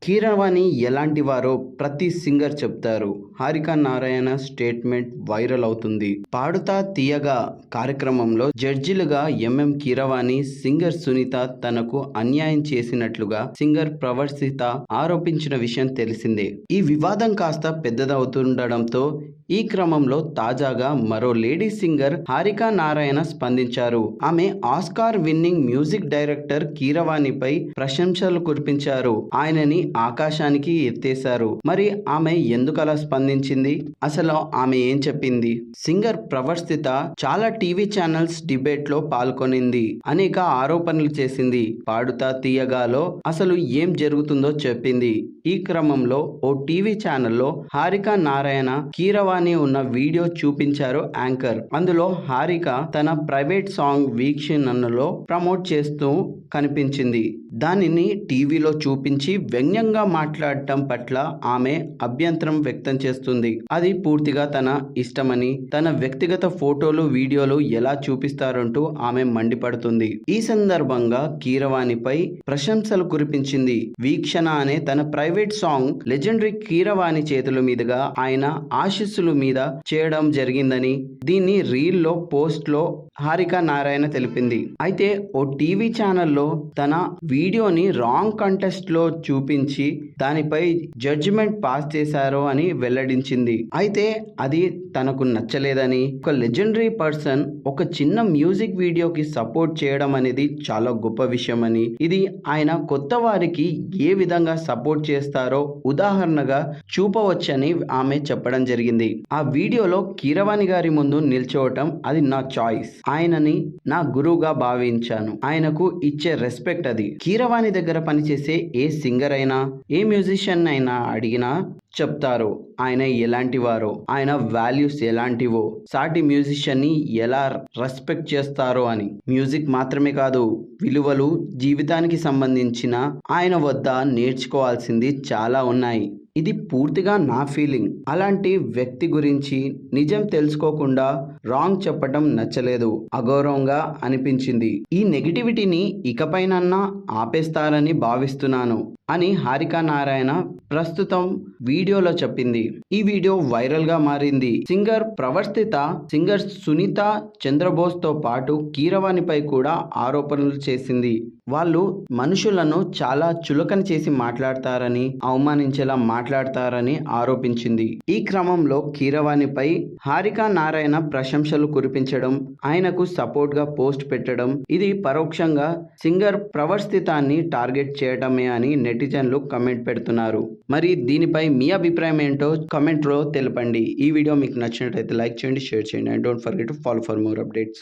కీరవాణి ఎలాంటివారో ప్రతి సింగర్ చెప్తారు. Harika Narayana statement viral అవుతుంది. పాడుతా తీయగా కార్యక్రమంలో జడ్జిలుగా ఎంఎం కీరవాణి, సింగర్ సునీత తనకు అన్యాయం చేసినట్లుగా సింగర్ ప్రవర్సిత ఆరోపించిన విషయం తెలిసిందే. ఈ వివాదం కాస్త పెద్దదవుతుండడంతో ఈ క్రమంలో తాజాగా మరో లేడీ సింగర్ హారిక నారాయణ స్పందించారు. ఆమె ఆస్కార్ విన్నింగ్ మ్యూజిక్ డైరెక్టర్ కీరవాణిపై ప్రశంసలు కురిపించారు. ఆయనని ఆకాశానికి ఎత్తేశారు. మరి ఆమె ఎందుకలా స్పందించింది? అసలు ఆమె ఏం చెప్పింది? సింగర్ ప్రవర్సిత చాలా టీవీ ఛానల్స్ డిబేట్ లో పాల్గొనింది. అనేక ఆరోపణలు చేసింది. పాడుతా తీయగాలో అసలు ఏం జరుగుతుందో చెప్పింది. ఈ క్రమంలో ఓ టీవీ ఛానల్లో హారిక నారాయణ కీరవాణి ఉన్న వీడియో చూపించారు యాంకర్. అందులో హారిక తన ప్రైవేట్ సాంగ్ వీక్షణలో ప్రమోట్ చేస్తూ కనిపించింది. దానిని టీవీలో చూపించి వ్యంగ్యంగా మాట్లాడటం పట్ల ఆమె అభ్యంతరం వ్యక్తం చేస్తుంది. అది పూర్తిగా తన ఇష్టమని, తన వ్యక్తిగత ఫోటోలు, వీడియోలు ఎలా చూపిస్తారంటూ ఆమె మండిపడుతుంది. ఈ సందర్భంగా కీరవాణిపై ప్రశంసలు కురిపించింది. వీక్షణ అనే తన ప్రైవేట్ సాంగ్ లెజెండరీ కీరవాణి చేతుల మీదుగా ఆయన ఆశీస్సుల మీద చేయడం జరిగిందని దీన్ని రీల్లో పోస్ట్ లో హారిక నారాయణ తెలిపింది. అయితే ఓ టీవీ ఛానల్లో తన వీడియోని రాంగ్ కంటెస్ట్ లో చూపించి దానిపై జడ్జిమెంట్ పాస్ చేశారు అని వెల్లడించింది. అయితే అది తనకు నచ్చలేదని, ఒక లెజెండరీ పర్సన్ ఒక చిన్న మ్యూజిక్ వీడియోకి సపోర్ట్ చేయడం అనేది చాలా గొప్ప విషయం అని, ఇది ఆయన కొత్త వారికి ఏ విధంగా సపోర్ట్ చేస్తారో ఉదాహరణగా చూపవచ్చని ఆమె చెప్పడం జరిగింది. ఆ వీడియోలో కీరవాణి గారి ముందు నిల్చోవటం అది నా చాయిస్. ఆయనని నా గురువుగా భావించాను. ఆయనకు ఇచ్చే రెస్పెక్ట్ అది. కీరవాణి దగ్గర పనిచేసే ఏ సింగర్ అయినా, ఏ మ్యూజిషియన్ అయినా అడిగినా చెప్తారు ఆయన ఎలాంటి వారో, ఆయన వాల్యూస్ ఎలాంటివో, సాటి మ్యూజిషియన్ ని ఎలా రెస్పెక్ట్ చేస్తారో అని. మ్యూజిక్ మాత్రమే కాదు, విలువలు, జీవితానికి సంబంధించిన ఆయన వద్ద నేర్చుకోవాల్సింది చాలా ఉన్నాయి. ఇది పూర్తిగా నా ఫీలింగ్. అలాంటి వ్యక్తి గురించి నిజం తెలుసుకోకుండా రాంగ్ చెప్పటం నచ్చలేదు, అగౌరవంగా అనిపించింది. ఈ నెగిటివిటీని ఇకపైనన్నా ఆపేస్తారని భావిస్తున్నాను అని హారిక నారాయణ ప్రస్తుతం వీడియోలో చెప్పింది. ఈ వీడియో వైరల్ గా మారింది. సింగర్ ప్రవర్తిత, సింగర్ సునీత చంద్రబోస్ తో పాటు కీరవాణిపై కూడా ఆరోపణలు చేసింది. వాళ్ళు మనుషులను చాలా చులకన చేసి మాట్లాడతారని, అవమానించేలా మాట్లాడతారని ఆరోపించింది. ఈ క్రమంలో కీరవాణిపై హారిక నారాయణ ప్రశంసలు కురిపించడం, ఆయనకు సపోర్ట్ గా పోస్ట్ పెట్టడం, ఇది పరోక్షంగా సింగర్ ప్రవర్తితాన్ని టార్గెట్ చేయటమే అని నెటిజన్లు కమెంట్ పెడుతున్నారు. మరి దీనిపై మీ అభిప్రాయం ఏంటో కమెంట్ లో తెలపండి. ఈ వీడియో మీకు నచ్చినట్లయితే లైక్ చేయండి, షేర్ చేయండి. And don't forget to follow for more updates.